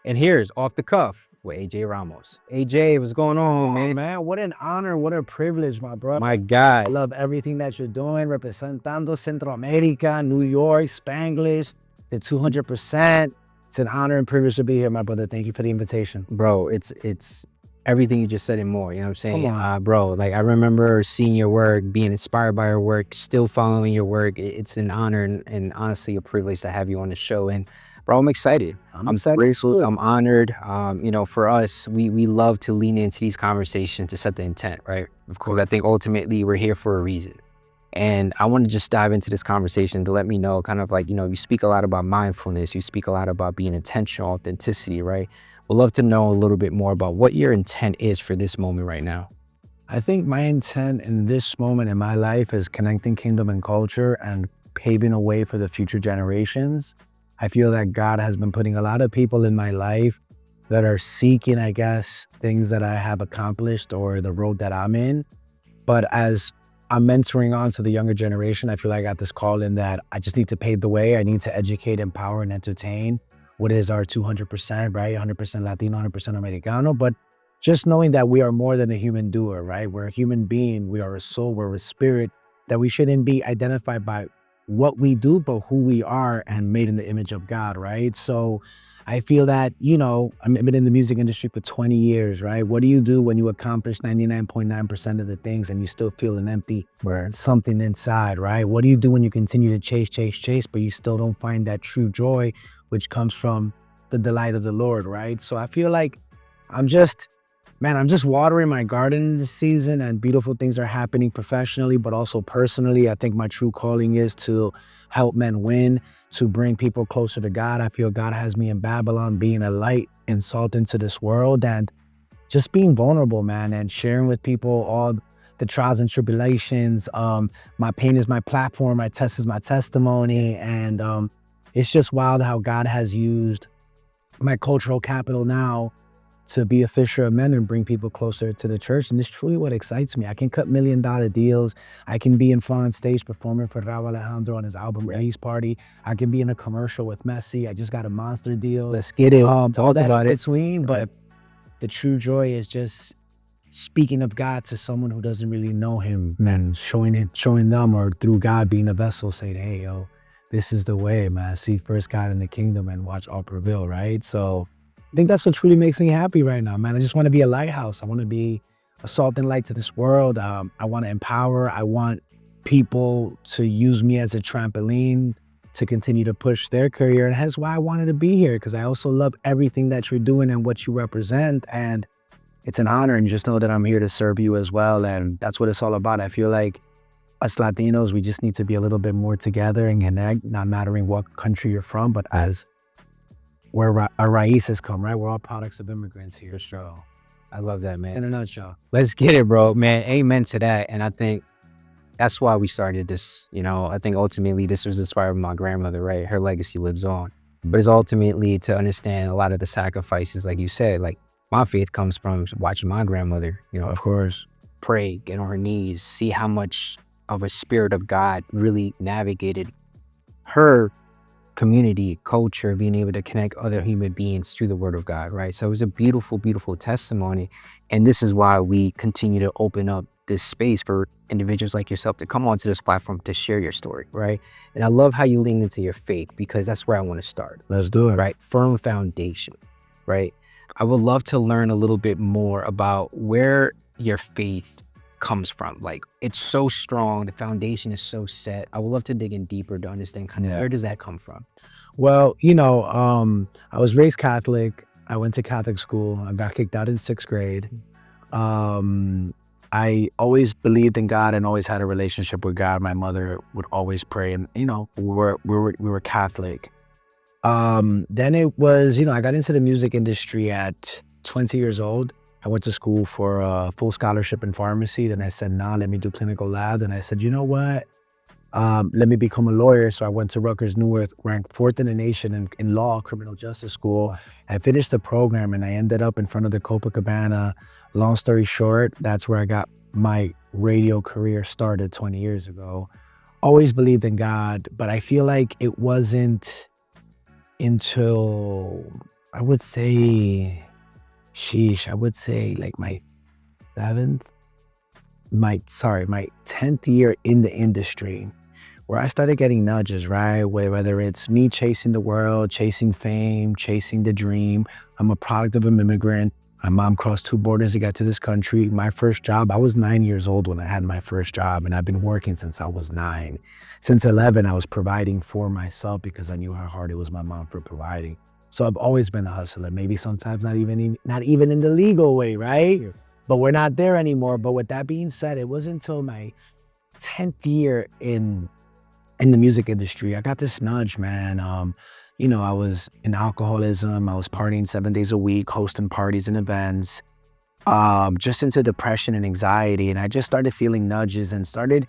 And here's Off the Cuff with AJ Ramos. AJ, what's going on, Oh, man? man, what an honor, what a privilege, my brother. My I God. love everything that you're doing, representando Centro America, New York, Spanglish, the 200%. It's an honor and privilege to be here, my brother. Thank you for the invitation. Bro, it's everything you just said and more, you know what I'm saying? Come on. Bro, like I remember seeing your work, being inspired by your work, still following your work. It's an honor and honestly a privilege to have you on the show. And bro, I'm excited. I'm excited grateful. too. I'm honored. For us, we love to lean into these conversations to set the intent, right? Of course, I think ultimately we're here for a reason. And I want to just dive into this conversation to let me know kind of like, you speak a lot about mindfulness, you speak a lot about being intentional, authenticity, right? We'd love to know a little bit more about what your intent is for this moment right now. I think my intent in this moment in my life is connecting kingdom and culture and paving a way for the future generations. I feel that God has been putting a lot of people in my life that are seeking, I guess, things that I have accomplished or the road that I'm in. But as I'm mentoring on to the younger generation, I feel like I got this call in that I just need to pave the way. I need to educate, empower, and entertain what is our 200%, right? 100% Latino, 100% Americano. But just knowing that we are more than a human doer, right? We're a human being. We are a soul. We're a spirit, that we shouldn't be identified by what we do, but who we are and made in the image of God, right? So I feel that, I've been in the music industry for 20 years, right? What do you do when you accomplish 99.9% of the things and you still feel an empty something inside, right? What do you do when you continue to chase, but you still don't find that true joy, which comes from the delight of the Lord, right? So I feel like I'm just watering my garden this season, and beautiful things are happening professionally, but also personally. I think my true calling is to help men win, to bring people closer to God. I feel God has me in Babylon, being a light and salt into this world, and just being vulnerable, man, and sharing with people all the trials and tribulations. My pain is my platform, my test is my testimony, and it's just wild how God has used my cultural capital now to be a fisher of men and bring people closer to the church. And it's truly what excites me. I can cut $1 million deals. I can be in front on stage performing for Raul Alejandro on his album release party. I can be in a commercial with Messi. I just got a monster deal. Let's get it. All Talk that about in it. between. But the true joy is just speaking of God to someone who doesn't really know him, and showing them, or through God being a vessel, saying, hey, yo, this is the way, man. Seek first God in the kingdom and watch all prevail, right? So I think that's what truly makes me happy right now, man. I just want to be a lighthouse. I want to be a salt and light to this world. I want to empower. I want people to use me as a trampoline to continue to push their career. And that's why I wanted to be here, because I also love everything that you're doing and what you represent. And it's an honor, and just know that I'm here to serve you as well. And that's what it's all about. I feel like us Latinos, we just need to be a little bit more together and connect, not mattering what country you're from, but as where our raíces come, right? We're all products of immigrants here. So I love that, man. in a nutshell. Let's get it, bro, man. Amen to that. And I think that's why we started this. I think ultimately this was inspired by my grandmother, right? Her legacy lives on. But it's ultimately to understand a lot of the sacrifices, like you said, like my faith comes from watching my grandmother, Of course. pray, get on her knees, see how much of a spirit of God really navigated her community, culture, being able to connect other human beings through the word of God, right? So it was a beautiful, beautiful testimony. And this is why we continue to open up this space for individuals like yourself to come onto this platform to share your story, right? And I love how you lean into your faith, because that's where I want to start. Let's do it. Right? Firm foundation, right? I would love to learn a little bit more about where your faith comes from. Like, it's so strong, the foundation is so set. I would love to dig in deeper to understand kind of where does that come from? Well, I was raised Catholic. I went to Catholic school. I got kicked out in 6th grade. I always believed in God and always had a relationship with God. My mother would always pray, and we were Catholic. Then it was, I got into the music industry at 20 years old. I went to school for a full scholarship in pharmacy. Then I said, nah, let me do clinical lab. And I said, you know what? Let me become a lawyer. So I went to Rutgers Newark, ranked 4th in the nation in law, criminal justice school. I finished the program and I ended up in front of the Copacabana. Long story short, that's where I got my radio career started 20 years ago. Always believed in God, but I feel like it wasn't until I would say, sheesh, I would say like my seventh, my 10th year in the industry, where I started getting nudges, right? Whether it's me chasing the world, chasing fame, chasing the dream. I'm a product of an immigrant. My mom crossed two borders to get to this country. My first job, I was 9 years old when I had my first job, and I've been working since I was 9. Since 11, I was providing for myself because I knew how hard it was my mom for providing. So I've always been a hustler, maybe sometimes not even in the legal way, right? But we're not there anymore. But with that being said, it wasn't until my 10th year in the music industry, I got this nudge, man. I was in alcoholism. I was partying 7 days a week, hosting parties and events, just into depression and anxiety. And I just started feeling nudges and started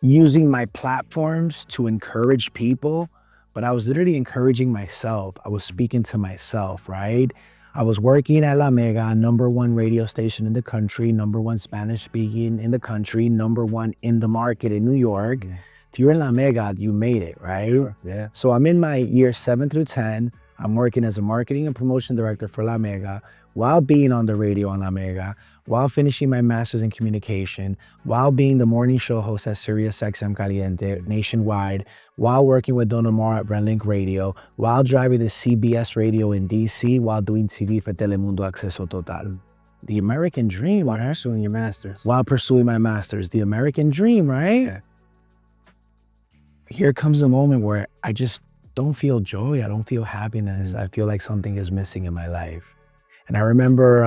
using my platforms to encourage people. But I was literally encouraging myself. I was speaking to myself, right? I was working at La Mega, #1 radio station in the country, #1 Spanish speaking in the country, #1 in the market in New York. Yeah. If you're in La Mega, you made it, right? Yeah. So I'm in my year 7 through 10. I'm working as a marketing and promotion director for La Mega while being on the radio on La Mega, while finishing my master's in communication, while being the morning show host at Sirius XM Caliente nationwide, while working with Don Omar at Brandlink Radio, while driving the CBS radio in DC, while doing TV for Telemundo Acceso Total. The American dream, While right? pursuing your masters. While pursuing my master's. The American dream, right? Yeah. Here comes a moment where I just don't feel joy. I don't feel happiness. I feel like something is missing in my life. And I remember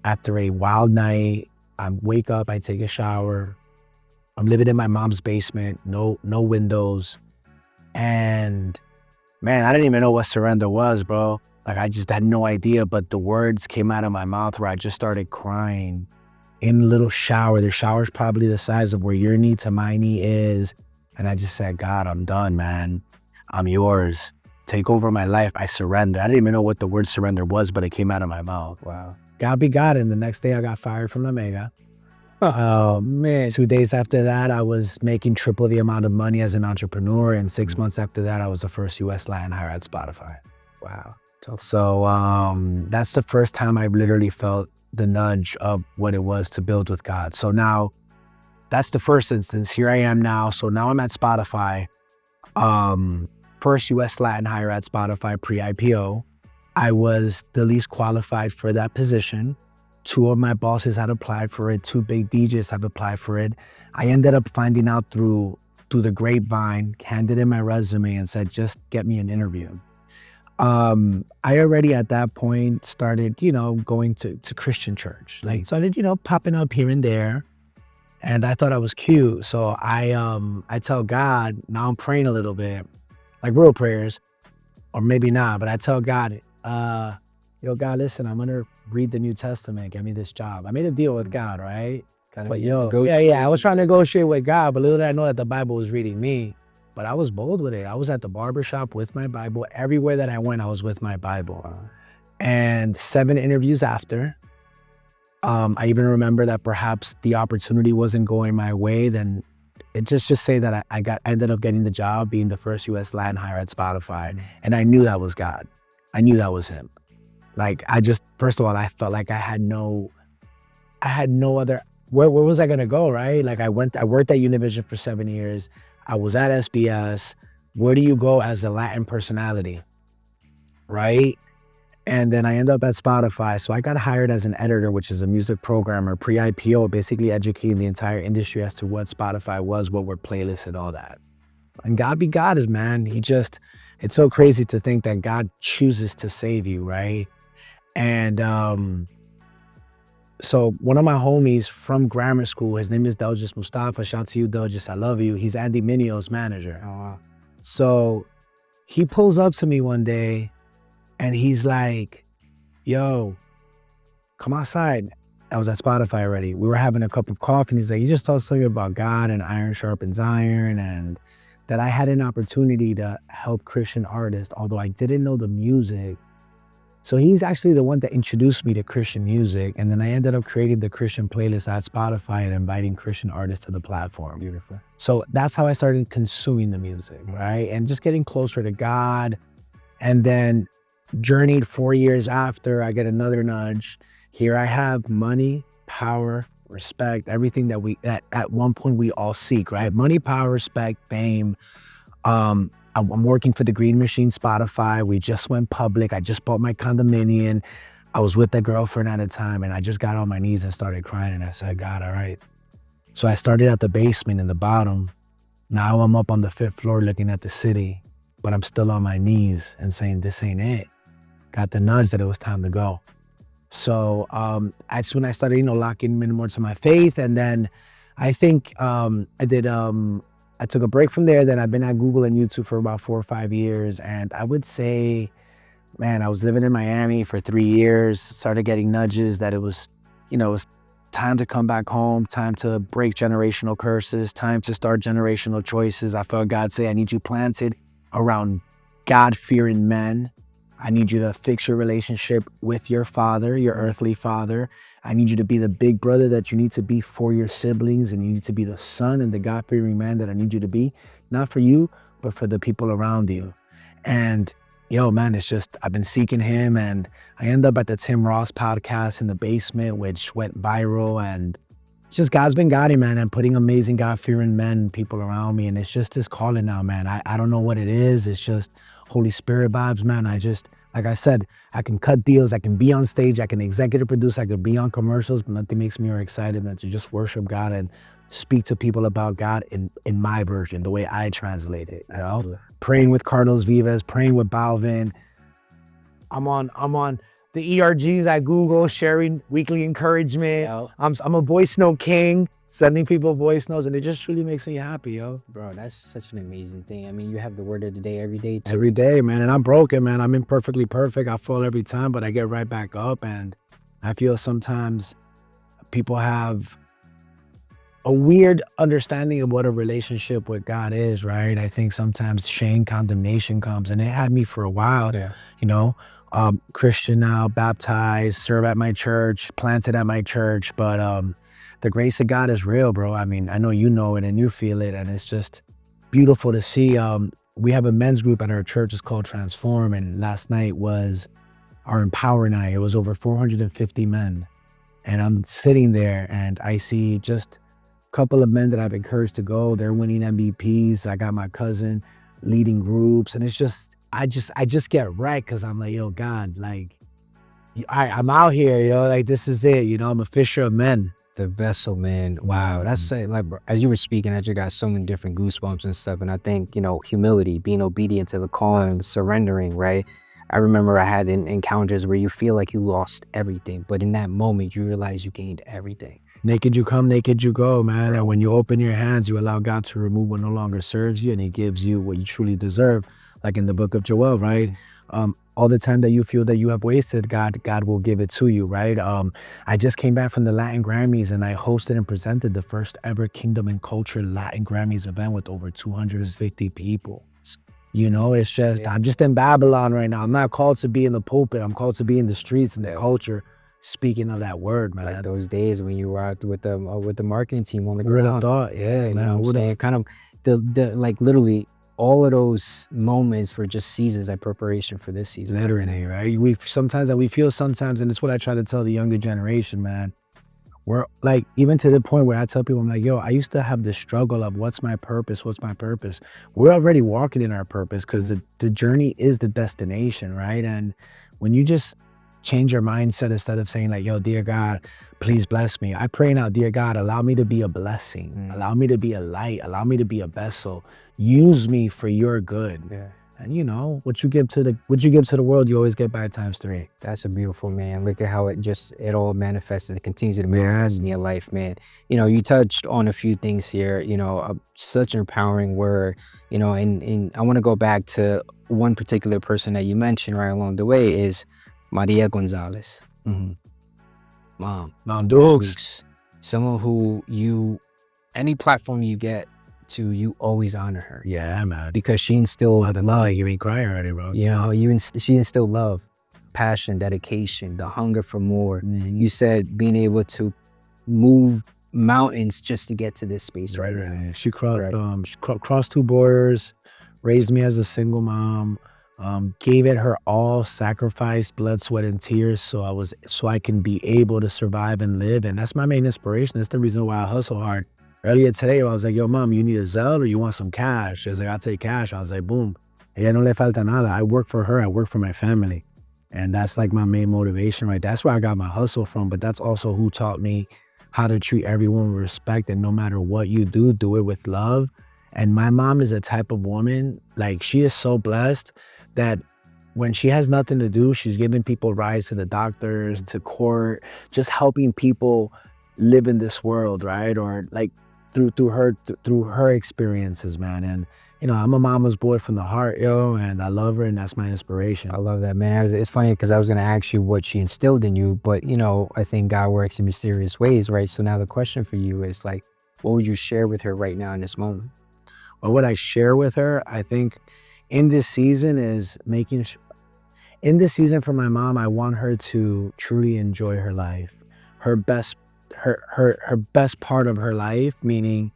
after a wild night, I wake up, I take a shower. I'm living in my mom's basement, no windows. And man, I didn't even know what surrender was, bro. Like I just had no idea, but the words came out of my mouth where I just started crying in a little shower. The shower's probably the size of where your knee to my knee is. And I just said, God, I'm done, man. I'm yours. Take over my life. I surrender. I didn't even know what the word surrender was, but it came out of my mouth. Wow. God be God. And the next day I got fired from La Mega. Oh man. 2 days after that, I was making triple the amount of money as an entrepreneur. And 6 months after that, I was the first US Latin hire at Spotify. Wow. So that's the first time I've literally felt the nudge of what it was to build with God. So now that's the first instance. Here I am now. So now I'm at Spotify. First US Latin hire at Spotify pre-IPO. I was the least qualified for that position. 2 of my bosses had applied for it. 2 big DJs have applied for it. I ended up finding out through the grapevine, handed in my resume and said, just get me an interview. I already at that point started, going to Christian church. Like started, popping up here and there. And I thought I was cute. So I tell God, now I'm praying a little bit, like real prayers, or maybe not, but I tell God, God, listen, I'm gonna read the New Testament, get me this job. I made a deal with God, right? But I was trying to negotiate with God, but little did I know that the Bible was reading me. But I was bold with it. I was at the barbershop with my Bible. Everywhere that I went, I was with my Bible. And 7 interviews after, I even remember that perhaps the opportunity wasn't going my way. Then it just say that I ended up getting the job, being the first US Latin hire at Spotify. And I knew that was God. I knew that was him. Like first of all, I felt like I had no other, where was I gonna go, right? Like I worked at Univision for 7 years. I was at SBS. Where do you go as a Latin personality, right? And then I end up at Spotify. So I got hired as an editor, which is a music programmer, pre-IPO, basically educating the entire industry as to what Spotify was, what were playlists and all that. And God be God, man. It's so crazy to think that God chooses to save you, right? And so one of my homies from grammar school, his name is Delgis Mustafa. Shout out to you, Delgis. I love you. He's Andy Minio's manager. Oh, wow. So he pulls up to me one day and he's like, yo, come outside. I was at Spotify already. We were having a cup of coffee and he's like, you just told something about God and iron sharpens iron, and that I had an opportunity to help Christian artists, although I didn't know the music. So he's actually the one that introduced me to Christian music. And then I ended up creating the Christian playlist at Spotify and inviting Christian artists to the platform. Beautiful. So that's how I started consuming the music, right? And just getting closer to God. And then Journeyed 4 years after, I get another nudge. Here I have money, power, respect, everything that at one point we all seek, right? Money, power, respect, fame. I'm working for the Green Machine Spotify. We just went public. I just bought my condominium. I was with a girlfriend at a time, and I just got on my knees and started crying. And I said, God, all right. So I started at the basement in the bottom. Now I'm up on the 5th floor looking at the city, but I'm still on my knees and saying, this ain't it. Got the nudge that it was time to go. So that's when I started, locking in more to my faith. And then I think I took a break from there. Then I've been at Google and YouTube for about 4 or 5 years. And I would say, man, I was living in Miami for 3 years, started getting nudges that it was time to come back home, time to break generational curses, time to start generational choices. I felt God say, I need you planted around God-fearing men. I need you to fix your relationship with your father, your earthly father. I need you to be the big brother that you need to be for your siblings, and you need to be the son and the God-fearing man that I need you to be, not for you, but for the people around you. And man, it's just, I've been seeking him, and I end up at the Tim Ross podcast in the basement, which went viral. And just God's been guiding, man, and putting amazing God-fearing men, people around me. And it's just this calling now, man. I don't know what it is. It's just Holy Spirit vibes, man. Like I said, I can cut deals. I can be on stage. I can executive produce. I could be on commercials, but nothing makes me more excited than to just worship God and speak to people about God in my version, the way I translate it, Praying with Carlos Vivas, praying with Balvin. I'm on the ERGs at Google, sharing weekly encouragement. I'm a voice note king, sending people voice notes, and it just really makes me happy, yo. Bro, that's such an amazing thing. I mean, you have the word of the day every day too. Every day, man. And I'm broken, man. I'm imperfectly perfect. I fall every time, but I get right back up. And I feel sometimes people have a weird understanding of what a relationship with God is, right? I think sometimes shame, condemnation comes, and it had me for a while. Christian now, baptized, serve at my church, planted at my church, but the grace of God is real, bro. I mean, I know you know it and you feel it, and it's just beautiful to see. We have a men's group at our church. It's called Transform, and last night was our Empower Night. It was over 450 men, and I'm sitting there, and I see just couple of men that I've encouraged to go. They're winning MVPs. I got my cousin leading groups, and it's just, I just get wrecked because I'm like, yo, God, like, I'm out here, yo, like, this is it, I'm a fisher of men. The vessel, man. Wow, that's like, bro, as you were speaking, I just got so many different goosebumps and stuff. And I think humility, being obedient to the calling, surrendering, right? I remember I had encounters where you feel like you lost everything, but in that moment you realize you gained everything. Naked you come, naked you go, man. And when you open your hands, you allow God to remove what no longer serves you, and he gives you what you truly deserve. Like in the book of Joel, right? All the time that you feel that you have wasted, God will give it to you, right? I just came back from the Latin Grammys, and I hosted and presented the first ever Kingdom and Culture Latin Grammys event with over 250 people. It's just, I'm just in Babylon right now. I'm not called to be in the pulpit. I'm called to be in the streets and the culture, speaking of that word, man. Like those days when you were out with the marketing team on the Who would ground. have thought? Yeah, You know what I'm saying? Kind of the like literally all of those moments were just seasons of preparation for this season. Literally, right? We feel sometimes, and it's what I try to tell the younger generation, man. We're like, even to the point where I tell people, I'm like, yo, I used to have this struggle of what's my purpose? What's my purpose? We're already walking in our purpose because the journey is the destination, right? And when you just change your mindset, instead of saying like, yo, dear God, please bless me, I pray now, dear God, allow me to be a blessing. Allow me to be a light. Allow me to be a vessel. Use me for your good. Yeah. And what you give to the world, you always get back ×3. That's a beautiful, man. Look at how it all manifests and continues to manifest in your life, man. You touched on a few things here, such an empowering word, and I want to go back to one particular person that you mentioned right along the way is Maria Gonzalez. Mom Dukes. Someone who any platform you get to, you always honor her. Yeah, man. Because she instilled love. You ain't crying already, bro. She instilled love, passion, dedication, the hunger for more. You said being able to move mountains just to get to this space right. She crossed 2 borders, raised me as a single mom, Gave it her all, sacrificed blood, sweat, and tears so I can be able to survive and live. And that's my main inspiration. That's the reason why I hustle hard. Earlier today, I was like, yo, mom, you need a Zelle or you want some cash? She was like, I'll take cash. I was like, boom. Ella no le falta nada. I work for her. I work for my family. And that's like my main motivation, right? That's where I got my hustle from. But that's also who taught me how to treat everyone with respect. And no matter what you do it with love. And my mom is a type of woman, like she is so blessed that when she has nothing to do, she's giving people rides to the doctors, to court, just helping people live in this world, right? Or like through her experiences, man. And I'm a mama's boy from the heart, yo, and I love her, and that's my I inspiration. love that, man. It's funny because I was gonna ask you what she instilled in you, but I think God works in mysterious ways, right? So now the question for you is like, what would you share with her right now in this moment? But what I share with her, I think, in this season is in this season for my mom, I want her to truly enjoy her life, her best, her best part of her life, meaning,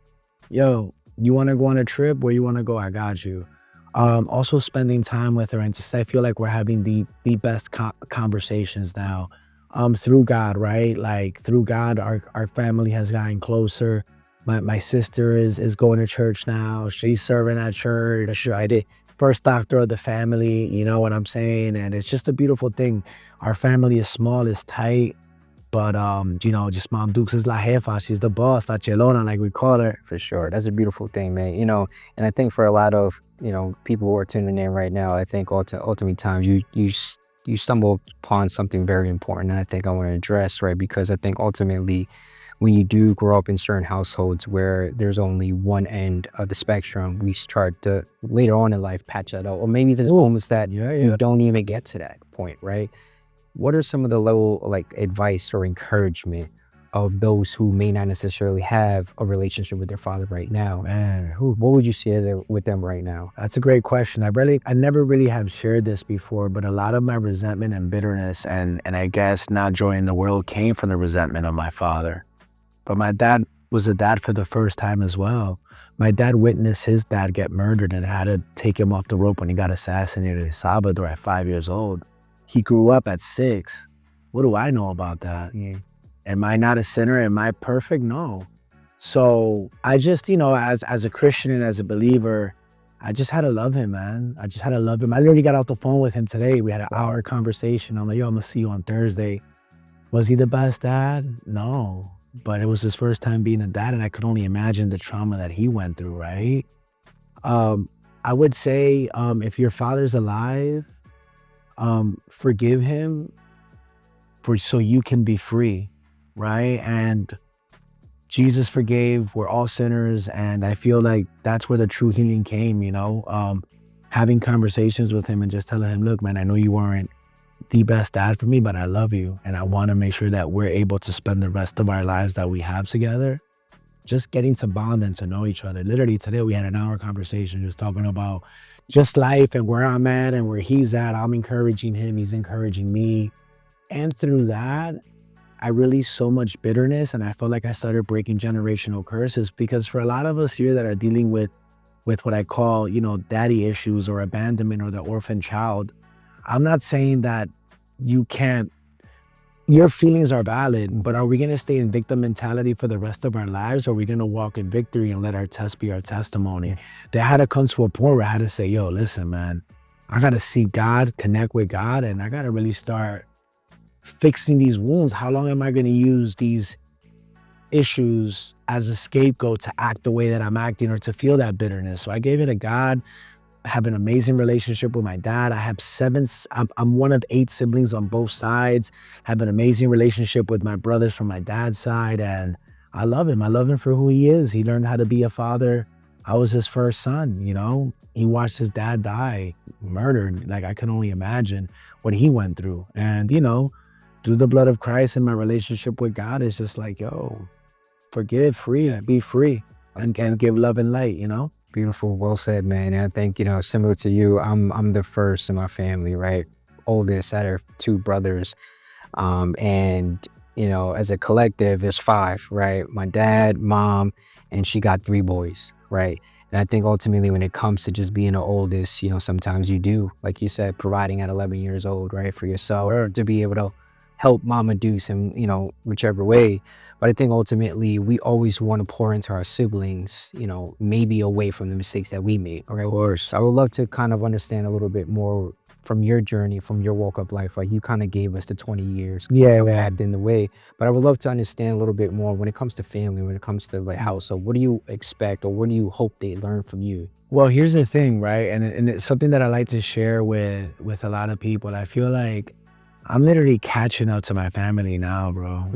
yo, you want to go on a trip? Where you want to go? I got you. Also spending time with her, and just I feel like we're having the best conversations now. Through God, right? Like through God, our family has gotten closer. My sister is going to church now. She's serving at church. I did first doctor of the family. You know what I'm saying? And it's just a beautiful thing. Our family is small, it's tight, but just Mom Dukes is la jefa. She's the boss, la chelona, like we call her. For sure. That's a beautiful thing, man. And I think for a lot of, people who are tuning in right now, I think ultimately times you stumble upon something very important. And I think I want to address, right? Because I think ultimately when you do grow up in certain households where there's only one end of the spectrum, we start to later on in life patch that out. Or maybe there's moments that Yeah, you yeah. don't even get to that point, right? What are some of the little like advice or encouragement of those who may not necessarily have a relationship with their father right now? Man, What would you say with them right now? that's a great question. I never really have shared this before, but a lot of my resentment and bitterness and I guess not joy in the world came from the resentment of my father. But my dad was a dad for the first time as well. My dad witnessed his dad get murdered and had to take him off the rope when he got assassinated in Salvador at 5 years old. He grew up at 6. What do I know about that? Am I not a sinner? Am I perfect? No. So I just, as a Christian and as a believer, I just had to love him, man. I just had to love him. I literally got off the phone with him today. We had an Wow. hour conversation. I'm like, yo, I'm gonna see you on Thursday. Was he the best dad? No. But it was his first time being a dad, and I could only imagine the trauma that he went through, right? Um, I would say, if your father's alive, forgive him for so you can be free, right? And Jesus forgave. We're all sinners, and I feel like that's where the true healing came. Having conversations with him and just telling him, "Look, man, I know you weren't the best dad for me, but I love you, and I want to make sure that we're able to spend the rest of our lives that we have together." Just getting to bond and to know each other. Literally today we had an hour conversation just talking about just life and where I'm at and where he's at. I'm encouraging him, he's encouraging me. And through that, I released so much bitterness, and I felt like I started breaking generational curses, because for a lot of us here that are dealing with what I call, daddy issues or abandonment or the orphan child, I'm not saying that you can't your feelings are valid, but are we going to stay in victim mentality for the rest of our lives? Or are we going to walk in victory and let our test be our testimony? They had to come to a point where I had to say, yo, listen, man, I got to see God, connect with God, and I got to really start fixing these wounds. How long am I going to use these issues as a scapegoat to act the way that I'm acting or to feel that bitterness? So I gave it to God. I have an amazing relationship with my dad. I have I'm one of 8 siblings on both sides. Have an amazing relationship with my brothers from my dad's side. And I love him. I love him for who he is. He learned how to be a father. I was his first son. He watched his dad die, murdered. Like, I can only imagine what he went through. And, through the blood of Christ and my relationship with God, is just like, yo, forgive, free, be free, and give love and light. Beautiful, well said, man. And I think, similar to you, I'm the first in my family, right? Oldest out of 2 brothers. And as a collective, there's 5, right? My dad, mom, and she got 3 boys, right? And I think ultimately when it comes to just being the oldest, sometimes you do, like you said, providing at 11 years old, right, for yourself to be able to help mama do some, whichever way. But I think ultimately we always want to pour into our siblings, maybe away from the mistakes that we made. Okay. Of course. I would love to kind of understand a little bit more from your journey, from your walk of life. Like you kind of gave us the 20 years Yeah, back in the way, but I would love to understand a little bit more when it comes to family, when it comes to like house. So what do you expect or what do you hope they learn from you? well, here's the thing, right? And it's something that I like to share with a lot of people. I feel like I'm literally catching up to my family now, bro.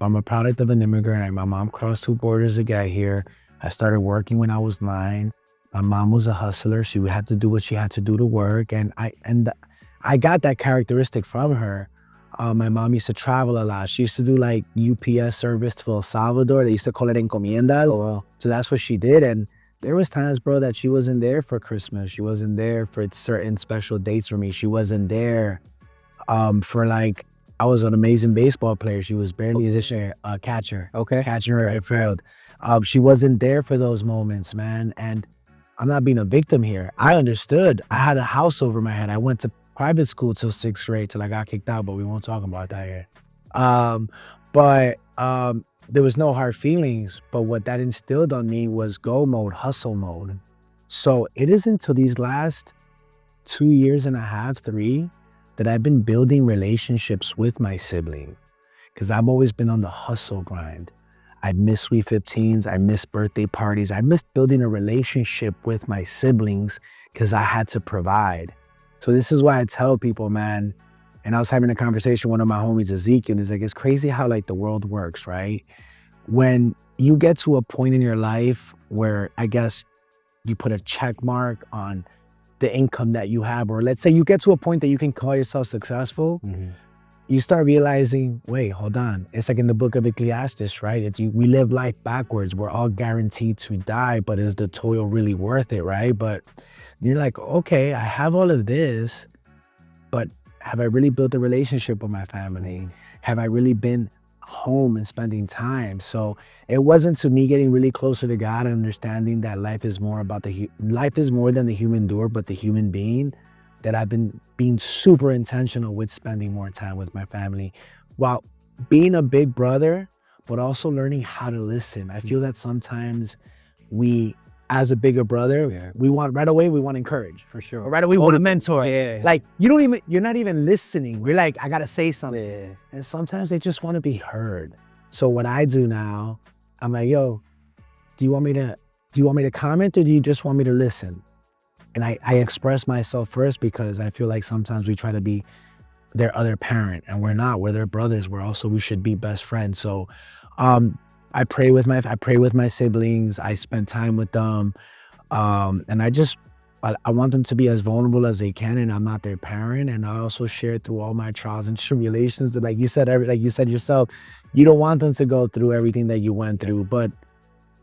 I'm a product of an immigrant. My mom crossed two borders to get here. I started working when I was 9. My mom was a hustler. She had to do what she had to do to work, and I got that characteristic from her. My mom used to travel a lot. She used to do like UPS service for El Salvador. They used to call it encomiendas. Oh, wow. So that's what she did. And there was times, bro, that she wasn't there for Christmas. She wasn't there for certain special dates for me. She wasn't there for like, I was an amazing baseball player. She was barely a musician, catcher. Okay. Catcher, I failed. She wasn't there for those moments, man. And I'm not being a victim here. I understood. I had a house over my head. I went to private school till 6th grade till I got kicked out, but we won't talk about that here. But there was no hard feelings. But what that instilled on me was go mode, hustle mode. So it isn't until these last 2 years and a half, 3, that I've been building relationships with my sibling. Because I've always been on the hustle grind. I miss Sweet 15s. I miss birthday parties. I miss building a relationship with my siblings because I had to provide. So this is why I tell people, man, and I was having a conversation with one of my homies, Ezekiel, and he's like, it's crazy how like the world works, right? When you get to a point in your life where I guess you put a check mark on the income that you have, or let's say you get to a point that you can call yourself successful, you start realizing, wait, hold on. It's like in the book of Ecclesiastes, right? We live life backwards. We're all guaranteed to die, but is the toil really worth it, right? But you're like, okay, I have all of this, but have I really built a relationship with my family? Have I really been home and spending time? So it wasn't to me getting really closer to God and understanding that life is more than the human doer, but the human being, that I've been being super intentional with spending more time with my family while being a big brother, but also learning how to listen. I feel that sometimes we, as a bigger brother, we want to encourage. For sure. Or right away, we want to mentor. Yeah. Like, you're not even listening. We're like, I got to say something. Yeah. And sometimes they just want to be heard. So what I do now, I'm like, yo, do you want me to comment or do you just want me to listen? And I express myself first because I feel like sometimes we try to be their other parent and we're not. We're their brothers. We should be best friends. So I pray with my siblings. I spend time with them. And I want them to be as vulnerable as they can, and I'm not their parent. And I also share through all my trials and tribulations that, like you said yourself, you don't want them to go through everything that you went through. But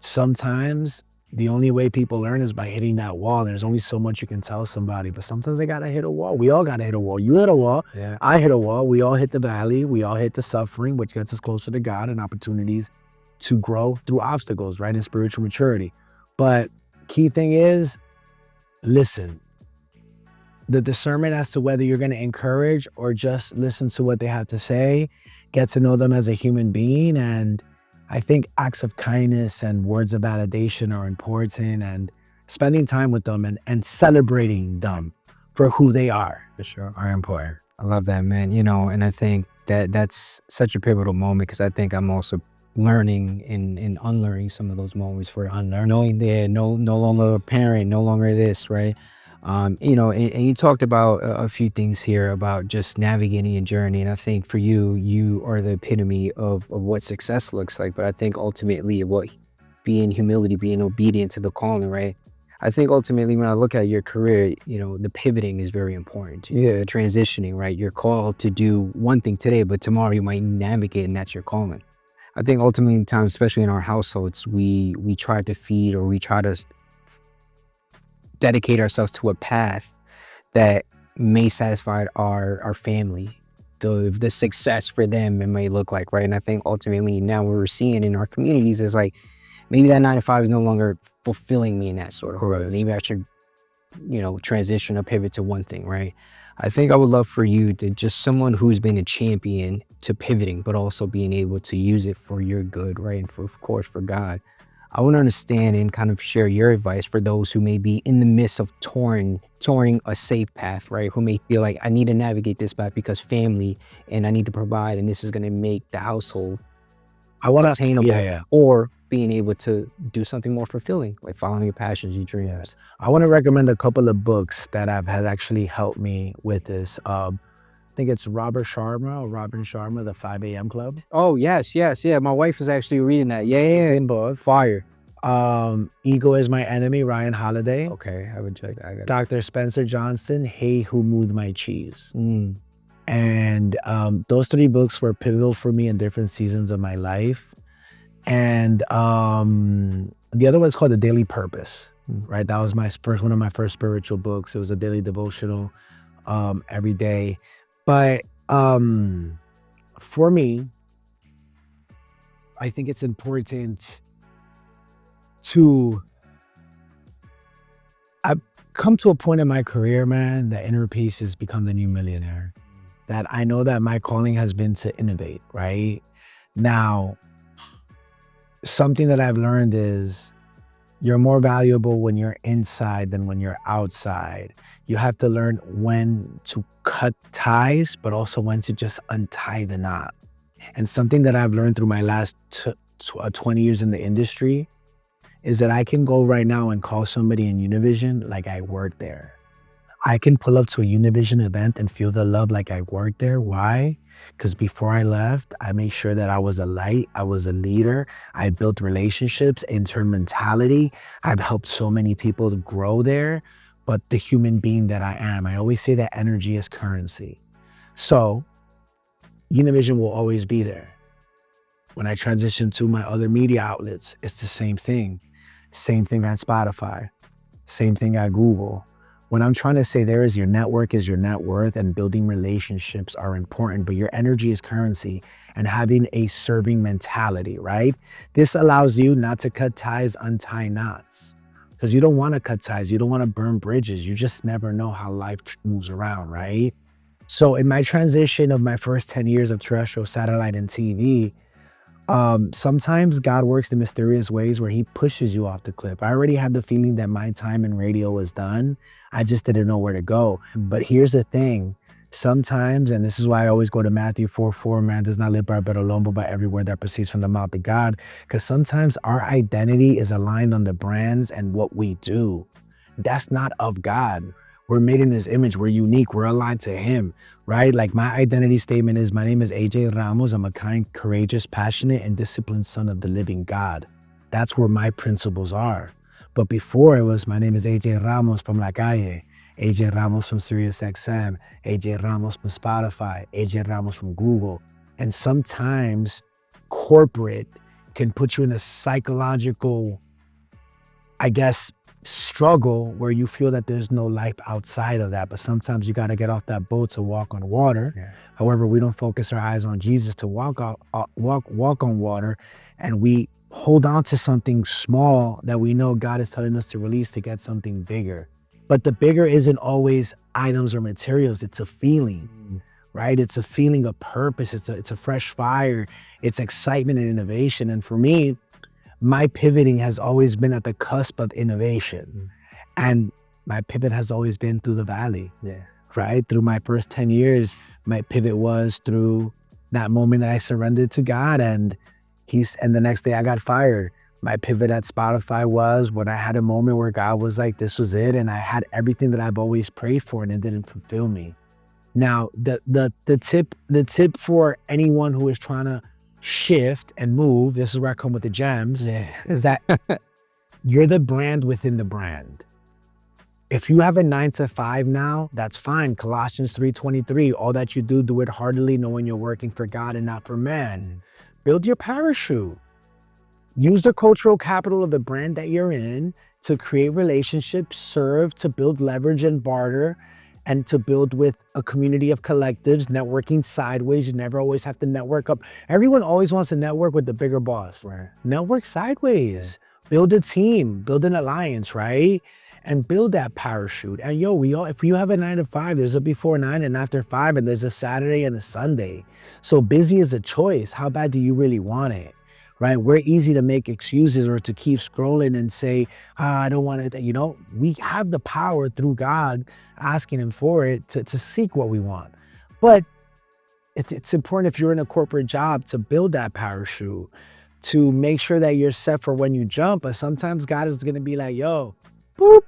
sometimes the only way people learn is by hitting that wall. There's only so much you can tell somebody, but sometimes they gotta hit a wall. We all gotta hit a wall. You hit a wall. Yeah. I hit a wall. We all hit the valley. We all hit the suffering, which gets us closer to God and opportunities to grow through obstacles, right? In spiritual maturity. But key thing is, listen. The discernment as to whether you're going to encourage or just listen to what they have to say, get to know them as a human being. And I think acts of kindness and words of validation are important, and spending time with them and celebrating them for who they are, for sure, are important. I love that, man. And I think that's such a pivotal moment because I think I'm also learning and unlearning some of those moments for knowing that no longer a parent, no longer this, right? And you talked about a few things here about just navigating your journey. And I think for you, you are the epitome of what success looks like. But I think ultimately what being humility, being obedient to the calling, right? I think ultimately when I look at your career, the pivoting is very important. Yeah. Transitioning, right? You're called to do one thing today, but tomorrow you might navigate and that's your calling. I think ultimately in times, especially in our households, we try to feed or we try to dedicate ourselves to a path that may satisfy our family, the success for them it may look like, right? And I think ultimately now what we're seeing in our communities is like maybe that 9 to 5 is no longer fulfilling me in that sort of way. Correct. Maybe I should, transition or pivot to one thing, right? I think I would love for you to just someone who's been a champion to pivoting, but also being able to use it for your good, right? And for, of course, for God. I want to understand and kind of share your advice for those who may be in the midst of touring a safe path, right? Who may feel like I need to navigate this path because family and I need to provide, and this is going to make the household I want to, attainable, yeah. or being able to do something more fulfilling, like following your passions, your dreams. I want to recommend a couple of books that has actually helped me with this. I think it's Robin Sharma, The 5 a.m. Club. Oh, yes, yes, yeah. My wife is actually reading that. Yeah, yeah, Same book. fire. Ego is My Enemy, Ryan Holiday. Okay, I would check that. Dr. Spencer Johnson, Hey, Who Moved My Cheese? Mm. And those 3 books were pivotal for me in different seasons of my life. And the other one's called The Daily Purpose, right? That was one of my first spiritual books. It was a daily devotional every day. But for me, I think it's important to, I've come to a point in my career, man, that inner peace has become the new millionaire. That I know that my calling has been to innovate, right? Now, something that I've learned is you're more valuable when you're inside than when you're outside. You have to learn when to cut ties, but also when to just untie the knot. And something that I've learned through my last 20 years in the industry is that I can go right now and call somebody in Univision like I worked there. I can pull up to a Univision event and feel the love like I worked there. Why? Because before I left, I made sure that I was a light, I was a leader, I built relationships, intern mentality. I've helped so many people to grow there, but the human being that I am, I always say that energy is currency. So Univision will always be there. When I transition to my other media outlets, it's the same thing. Same thing at Spotify, same thing at Google. What I'm trying to say there is your network is your net worth, and building relationships are important, but your energy is currency, and having a serving mentality, right? This allows you not to cut ties, untie knots, because you don't want to cut ties. You don't want to burn bridges. You just never know how life moves around, right? So in my transition of my first 10 years of terrestrial, satellite, and TV, sometimes God works in mysterious ways where he pushes you off the cliff. I already had the feeling that my time in radio was done. I just didn't know where to go. But here's the thing. Sometimes, and this is why I always go to Matthew 4:4, man does not live by bread alone, but by every word that proceeds from the mouth of God. Because sometimes our identity is aligned on the brands and what we do. That's not of God. We're made in his image. We're unique. We're aligned to him, right? Like my identity statement is, my name is AJ Ramos. I'm a kind, courageous, passionate, and disciplined son of the living God. That's where my principles are. But before it was, my name is AJ Ramos from La Calle, AJ Ramos from SiriusXM, AJ Ramos from Spotify, AJ Ramos from Google. And sometimes corporate can put you in a psychological, I guess, struggle where you feel that there's no life outside of that. But sometimes you got to get off that boat to walk on water. Yeah. However, we don't focus our eyes on Jesus to walk on water, and we hold on to something small that we know God is telling us to release to get something bigger. But the bigger isn't always items or materials. It's a feeling, right? It's a feeling of purpose. It's a fresh fire. It's excitement and innovation. And for me, my pivoting has always been at the cusp of innovation. And my pivot has always been through the valley, right? Through my first 10 years, my pivot was through that moment that I surrendered to God, and the next day I got fired. My pivot at Spotify was when I had a moment where God was like, this was it. And I had everything that I've always prayed for, and it didn't fulfill me. Now, the tip for anyone who is trying to shift and move, this is where I come with the gems, is that you're the brand within the brand. If you have a 9 to 5 now, that's fine. Colossians 3:23, all that you do it heartily, knowing you're working for God and not for man. Build your parachute. Use the cultural capital of the brand that you're in to create relationships, serve, to build leverage and barter, and to build with a community of collectives, networking sideways. You never always have to network up. Everyone always wants to network with the bigger boss. Right. Network sideways. Build a team, build an alliance, right? And build that parachute. And yo, if you have a 9 to 5, there's a before 9 and after 5, and there's a Saturday and a Sunday. So busy is a choice. How bad do you really want it? Right? We're easy to make excuses or to keep scrolling and say, I don't want it. We have the power through God, asking him for it, to seek what we want. But it's important if you're in a corporate job to build that parachute, to make sure that you're set for when you jump. But sometimes God is going to be like, yo, boop,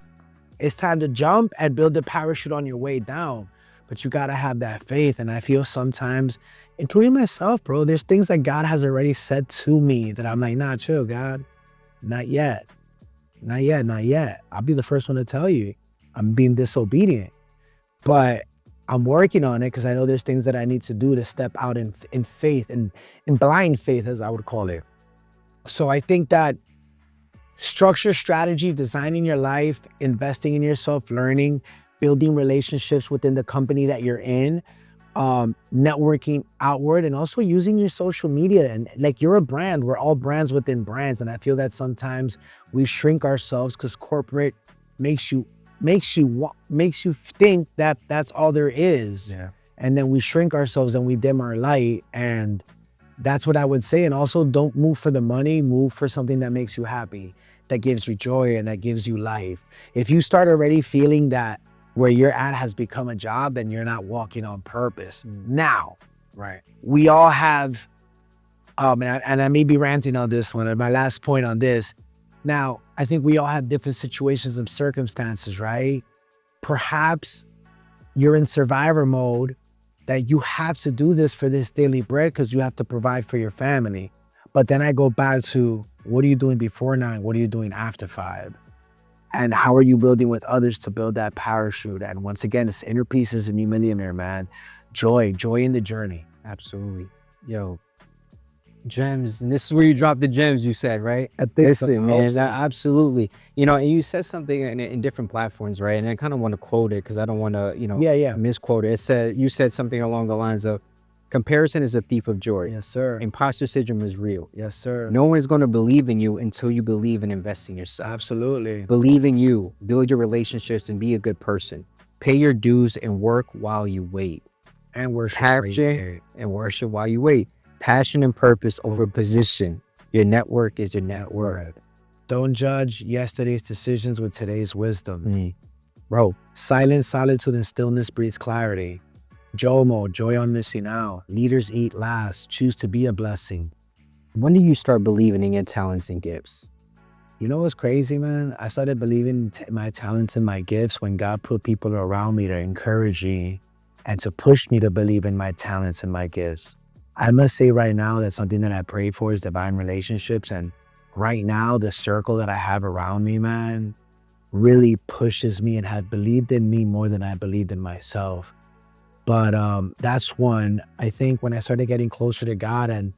it's time to jump and build the parachute on your way down. But you got to have that faith. And I feel sometimes, including myself, bro, there's things that God has already said to me that I'm like, nah, chill, God, not yet. Not yet, not yet. I'll be the first one to tell you I'm being disobedient. But I'm working on it because I know there's things that I need to do to step out in faith, and in blind faith, as I would call it. So I think that structure, strategy, designing your life, investing in yourself, learning, building relationships within the company that you're in, networking outward, and also using your social media. And like, you're a brand, we're all brands within brands. And I feel that sometimes we shrink ourselves because corporate makes you think that that's all there is. Yeah. And then we shrink ourselves and we dim our light. And that's what I would say. And also, don't move for the money, move for something that makes you happy, that gives you joy and that gives you life. If you start already feeling that where you're at has become a job, then you're not walking on purpose. Now, Right. we all have, and I may be ranting on this one, and my last point on this. Now, I think we all have different situations and circumstances, right? Perhaps you're in survivor mode, that you have to do this for this daily bread because you have to provide for your family. But then I go back to, what are you doing before 9? What are you doing after 5? And how are you building with others to build that parachute? And once again, it's inner peace is a new millionaire, man. Joy in the journey. Absolutely. Yo, gems. And this is where you drop the gems, you said, right? I think Listen, man, absolutely. And you said something in different platforms, right? And I kind of want to quote it because I don't want to, misquote it. You said something along the lines of, comparison is a thief of joy. Yes, sir. Imposter syndrome is real. Yes, sir. No one is going to believe in you until you believe in investing in yourself. Absolutely. Believe in you, build your relationships, and be a good person. Pay your dues and work while you wait. And worship. Passion and worship while you wait. Passion and purpose over position. Your network is your net worth. Don't judge yesterday's decisions with today's wisdom. Bro, silence, solitude, and stillness breeds clarity. JOMO, joy on missing out. Leaders eat last. Choose to be a blessing. When do you start believing in your talents and gifts? You know what's crazy, man? I started believing my talents and my gifts when God put people around me to encourage me and to push me to believe in my talents and my gifts. I must say right now that something that I pray for is divine relationships. And right now, the circle that I have around me, man, really pushes me and has believed in me more than I believed in myself. But that's one. I think when I started getting closer to God, and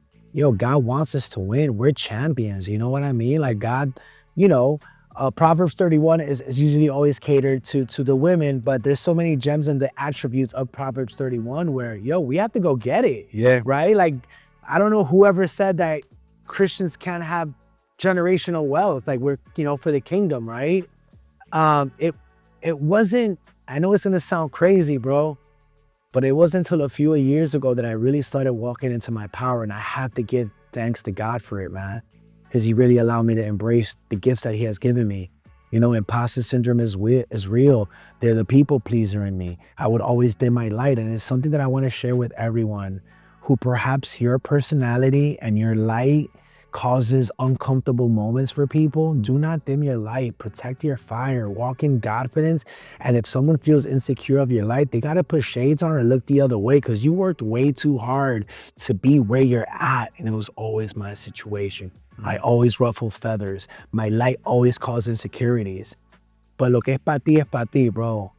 God wants us to win. We're champions. You know what I mean? Like, God, Proverbs 31 is usually always catered to the women, but there's so many gems in the attributes of Proverbs 31 where, we have to go get it. Yeah. Right? Like, I don't know whoever said that Christians can't have generational wealth. Like, we're, for the kingdom, right? It wasn't, I know it's going to sound crazy, bro, but it wasn't until a few years ago that I really started walking into my power, and I have to give thanks to God for it, man, because he really allowed me to embrace the gifts that he has given me. Imposter syndrome is real. They're the people pleaser in me. I would always dim my light, and it's something that I want to share with everyone who perhaps your personality and your light causes uncomfortable moments for people. Do not dim your light. Protect your fire. Walk in confidence. And if someone feels insecure of your light, they got to put shades on or look the other way, because you worked way too hard to be where you're at. And it was always my situation. I always ruffle feathers. My light always caused insecurities. But lo que es pa ti, bro.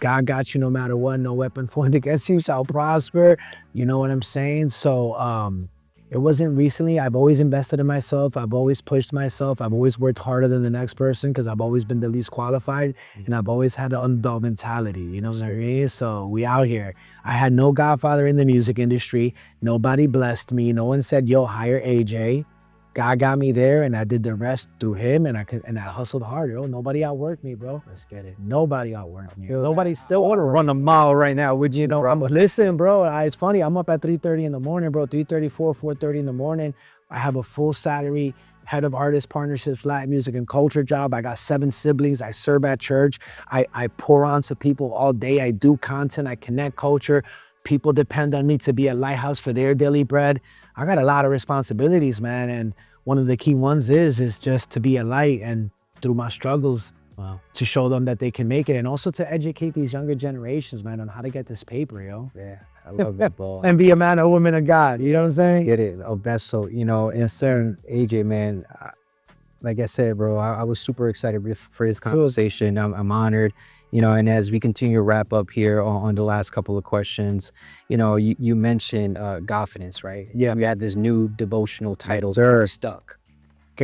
God got you no matter what. No weapon formed against you shall prosper. You know what I'm saying? So It wasn't recently. I've always invested in myself. I've always pushed myself. I've always worked harder than the next person because I've always been the least qualified, and I've always had the underdog mentality. You know what I mean? So we out here. I had no godfather in the music industry. Nobody blessed me. No one said, "Yo, hire AJ." God got me there, and I did the rest through him, and I hustled hard, yo. Nobody outworked me, bro. Let's get it. Nobody outworked me. Yo, Nobody still I want to outworked run a mile right now. Would you know, bro? listen, bro. It's funny. I'm up at 3:30 in the morning, bro. 3:34, 4:30 in the morning. I have a full salary, head of artist partnerships, Latin music and culture job. I got 7 siblings. I serve at church. I pour on to people all day. I do content. I connect culture. People depend on me to be a lighthouse for their daily bread. I got a lot of responsibilities, man. And one of the key ones is just to be a light and through my struggles, Wow. to show them that they can make it, and also to educate these younger generations, man, on how to get this paper, yo. Yeah, I love that, bro. And be a man or woman of God. You know what I'm saying? Get it. Oh, that's so, and certain AJ, man, like I said, bro, I was super excited for this conversation. I'm honored, and as we continue to wrap up here on the last couple of questions, you mentioned confidence, right? Yeah. We had this new devotional title, sir. Stuck.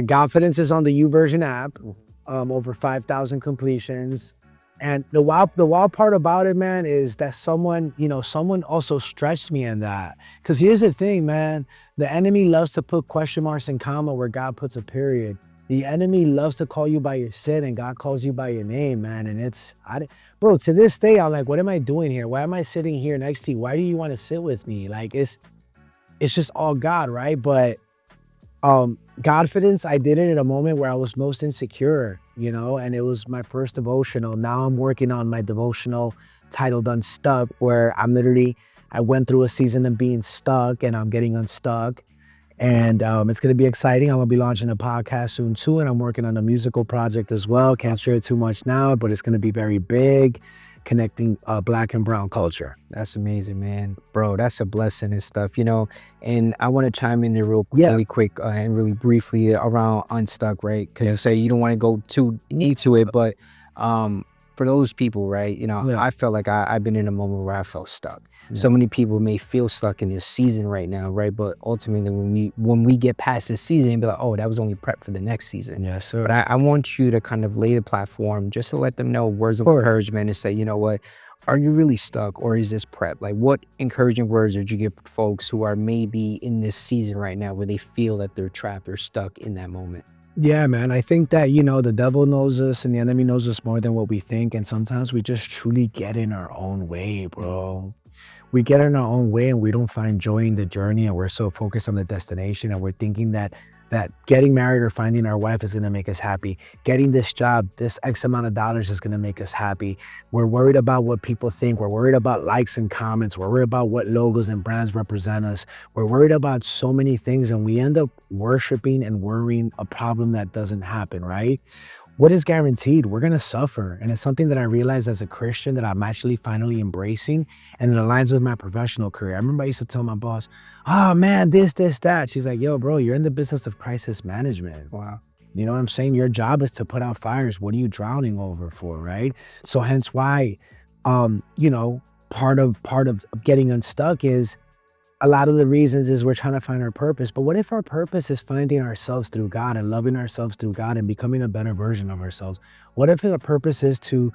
Confidence is on the YouVersion app. Over 5,000 completions. And the wild part about it, man, is that someone also stretched me in that. Because here's the thing, man. The enemy loves to put question marks and comma where God puts a period. The enemy loves to call you by your sin, and God calls you by your name, man. And bro, to this day, I'm like, what am I doing here? Why am I sitting here next to you? Why do you want to sit with me? Like, it's just all God, right? But confidence, I did it at a moment where I was most insecure, and it was my first devotional. Now I'm working on my devotional titled Unstuck, where I went through a season of being stuck and I'm getting unstuck. And it's going to be exciting. I'm going to be launching a podcast soon too, and I'm working on a musical project as well. Can't share too much now, but it's going to be very big, connecting Black and brown culture. That's amazing, man. Bro, that's a blessing and stuff, and I want to chime in there really quick and really briefly around Unstuck, right? Because you say you don't want to go too into it, but for those people, right, I felt like I've been in a moment where I felt stuck. So many people may feel stuck in this season right now, right? But ultimately, when we get past this season, be like, oh, that was only prep for the next season. Yes, sir. But I want you to kind of lay the platform just to let them know words of encouragement and say, you know what, are you really stuck, or is this prep? Like, what encouraging words would you give folks who are maybe in this season right now where they feel that they're trapped or stuck in that moment? Yeah, man. I think that, the devil knows us and the enemy knows us more than what we think. And sometimes we just truly get in our own way, bro. We get in our own way and we don't find joy in the journey, and we're so focused on the destination, and we're thinking that getting married or finding our wife is going to make us happy. Getting this job, this X amount of dollars is going to make us happy. We're worried about what people think. We're worried about likes and comments. We're worried about what logos and brands represent us. We're worried about so many things, and we end up worshiping and worrying a problem that doesn't happen, right? What is guaranteed? We're going to suffer. And it's something that I realized as a Christian that I'm actually finally embracing, and it aligns with my professional career. I remember I used to tell my boss, oh man, this, that. She's like, yo, bro, you're in the business of crisis management. Wow. You know what I'm saying? Your job is to put out fires. What are you drowning over for, right? So hence why, part of getting unstuck is, a lot of the reasons is we're trying to find our purpose. But what if our purpose is finding ourselves through God and loving ourselves through God and becoming a better version of ourselves? What if our purpose is to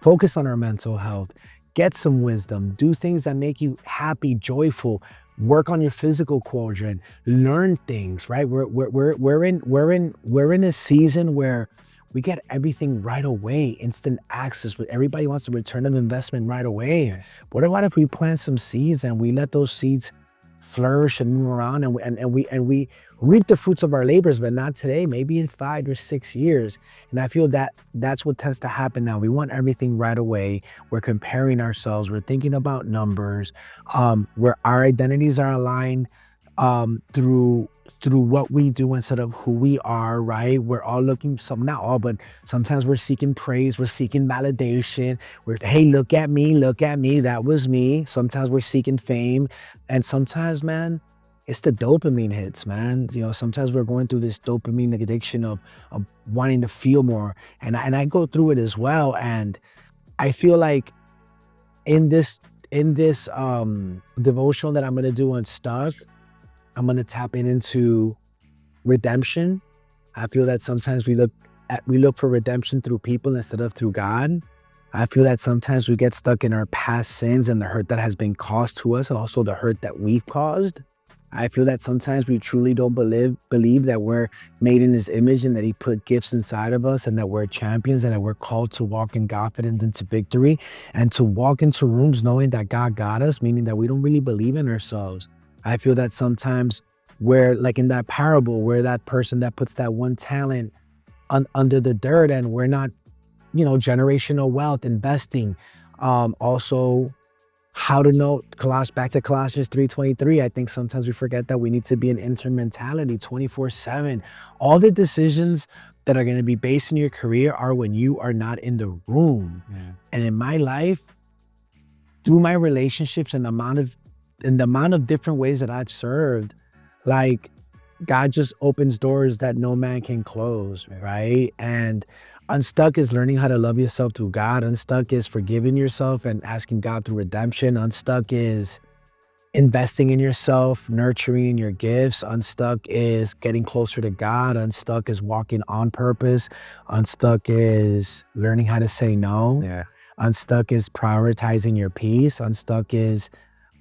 focus on our mental health, get some wisdom, do things that make you happy, joyful, work on your physical quadrant, learn things, right? We're in a season where we get everything right away, instant access. Everybody wants a return of investment right away. What about if we plant some seeds and we let those seeds flourish and move around, and we reap the fruits of our labors, but not today, maybe in 5 or 6 years? And I feel that that's what tends to happen now. We want everything right away. We're comparing ourselves. We're thinking about numbers, where our identities are aligned through what we do instead of who we are, right? We're all looking, not all, but sometimes we're seeking praise, we're seeking validation. Hey, look at me, that was me. Sometimes we're seeking fame. And sometimes, man, it's the dopamine hits, man. Sometimes we're going through this dopamine addiction of wanting to feel more. And I go through it as well. And I feel like in this devotional that I'm going to do on Unstuck, I'm going to tap into redemption. I feel that sometimes we look for redemption through people instead of through God. I feel that sometimes we get stuck in our past sins and the hurt that has been caused to us, and also the hurt that we've caused. I feel that sometimes we truly don't believe that we're made in his image and that he put gifts inside of us and that we're champions and that we're called to walk in confidence into victory and to walk into rooms knowing that God got us, meaning that we don't really believe in ourselves. I feel that sometimes we're like in that parable where that person that puts that one talent under the dirt and we're not, generational wealth, investing. Also, how to know, back to Colossians 3:23. I think sometimes we forget that we need to be in intern mentality 24/7. All the decisions that are going to be based in your career are when you are not in the room. Yeah. And in my life, through my relationships and the amount of different ways that I've served, like God just opens doors that no man can close, right? And unstuck is learning how to love yourself through God. Unstuck is forgiving yourself and asking God through redemption. Unstuck is investing in yourself, nurturing your gifts. Unstuck is getting closer to God. Unstuck is walking on purpose. Unstuck is learning how to say no. Yeah. Unstuck is prioritizing your peace. Unstuck is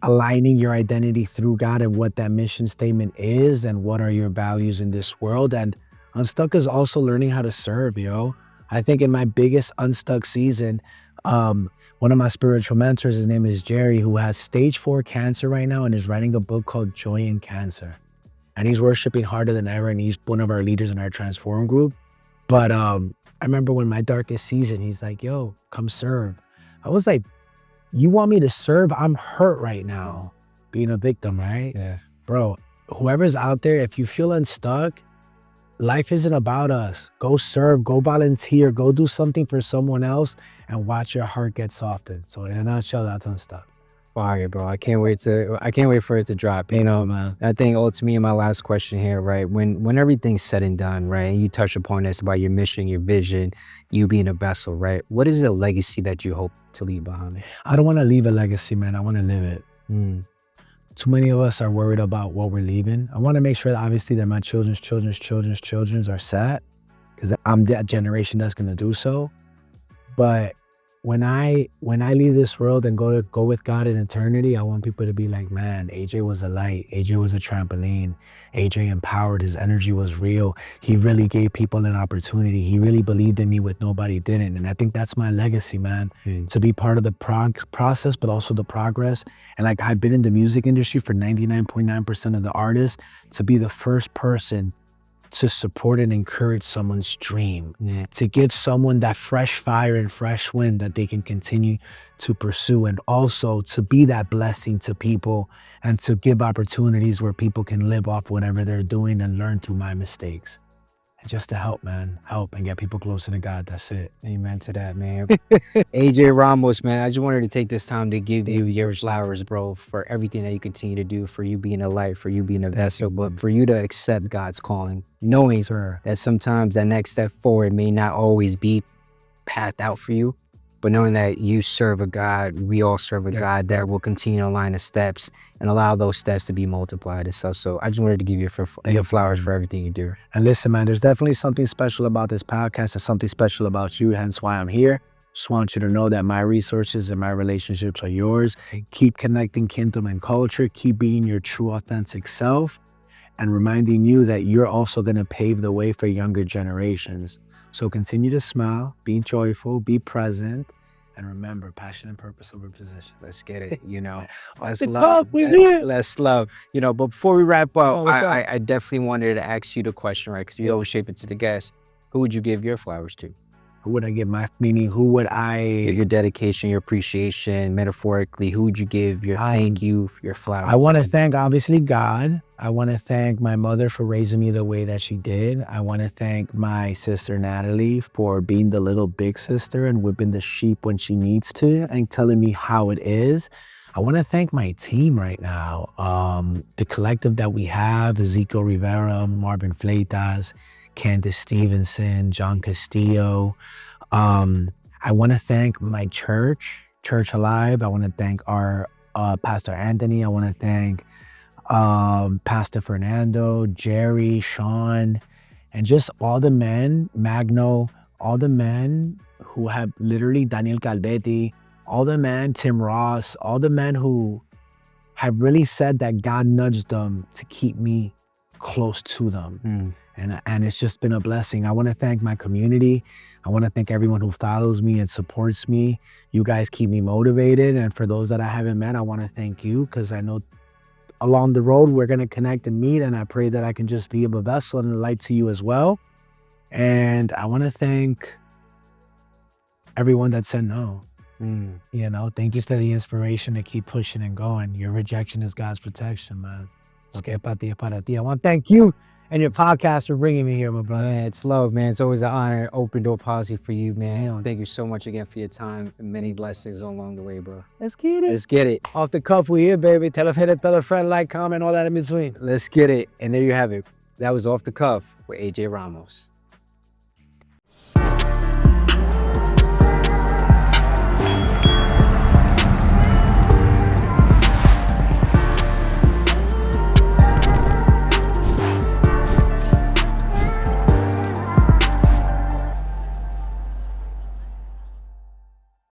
aligning your identity through God and what that mission statement is and what are your values in this world. And unstuck is also learning how to serve, yo. I think in my biggest unstuck season, one of my spiritual mentors, his name is Jerry, who has stage 4 cancer right now and is writing a book called Joy in Cancer. And he's worshiping harder than ever, and he's one of our leaders in our Transform group. But I remember when my darkest season, he's like, yo, come serve. I was like, you want me to serve? I'm hurt right now, being a victim, right? Yeah. Bro, whoever's out there, if you feel unstuck, life isn't about us. Go serve, go volunteer, go do something for someone else and watch your heart get softened. So in a nutshell, that's unstuck. Fire, bro. I can't wait for it to drop. Man. I think ultimately my last question here, right? When everything's said and done, right? And you touch upon this about your mission, your vision, you being a vessel, right? What is the legacy that you hope to leave behind? I don't want to leave a legacy, man. I want to live it. Mm. Too many of us are worried about what we're leaving. I want to make sure that obviously that my children's are set, because I'm that generation that's going to do so. But when I leave this world and go with God in eternity, I want people to be like, man, AJ was a light. AJ was a trampoline. AJ empowered. His energy was real. He really gave people an opportunity. He really believed in me when nobody didn't. And I think that's my legacy, man, to be part of the process, but also the progress. And like I've been in the music industry for 99.9% of the artists, to be the first person to support and encourage someone's dream, to give someone that fresh fire and fresh wind that they can continue to pursue, and also to be that blessing to people and to give opportunities where people can live off whatever they're doing and learn through my mistakes. And just to help, man, help and get people closer to God. That's it. Amen to that, man. AJ Ramos, man, I just wanted to take this time to give you your flowers, bro, for everything that you continue to do, for you being a light, for you being a vessel, but for you to accept God's calling, knowing that sometimes that next step forward may not always be pathed out for you, but knowing that you serve a God, we all serve a God that will continue to align the steps and allow those steps to be multiplied and stuff. So I just wanted to give you your flowers for everything you do. And listen, man, there's definitely something special about this podcast and something special about you, hence why I'm here. Just want you to know that my resources and my relationships are yours. Keep connecting kingdom and culture. Keep being your true, authentic self, and reminding you that you're also going to pave the way for younger generations. So continue to smile, be joyful, be present, and remember, passion and purpose over position. Let's get it, Let's love. Let's love. But before we wrap up, I definitely wanted to ask you the question, right? Because you always shape it to the guest. Who would you give your flowers to? Who would I give who would I? Your dedication, your appreciation, metaphorically, who would you give your thank you, your flowers? I want to thank, obviously, God. I want to thank my mother for raising me the way that she did. I want to thank my sister, Natalie, for being the little big sister and whipping the sheep when she needs to and telling me how it is. I want to thank my team right now. The collective that we have, Ezekiel Rivera, Marvin Fleitas, Candace Stevenson, John Castillo. I want to thank my church Alive. I want to thank our Pastor Anthony. I want to thank Pastor Fernando, Jerry, Sean, and just all the men, Magno, all the men who have literally Daniel Calvetti, all the men, Tim Ross, all the men who have really said that God nudged them to keep me close to them. And it's just been a blessing. I want to thank my community. I want to thank everyone who follows me and supports me. You guys keep me motivated. And for those that I haven't met, I want to thank you, because I know along the road we're going to connect and meet. And I pray that I can just be a vessel and a light to you as well. And I want to thank everyone that said no. You know, thank you for the inspiration to keep pushing and going. Your rejection is God's protection, man. Okay, para ti. I want to thank you and your podcast for bringing me here, my brother. Man, it's love, man. It's always an honor. Open door policy for you, man. Thank you so much again for your time and many blessings along the way, bro. Let's get it. Let's get it. Off the cuff, we here, baby. Tell a friend, like, comment, all that in between. Let's get it. And there you have it. That was Off the Cuff with AJ Ramos.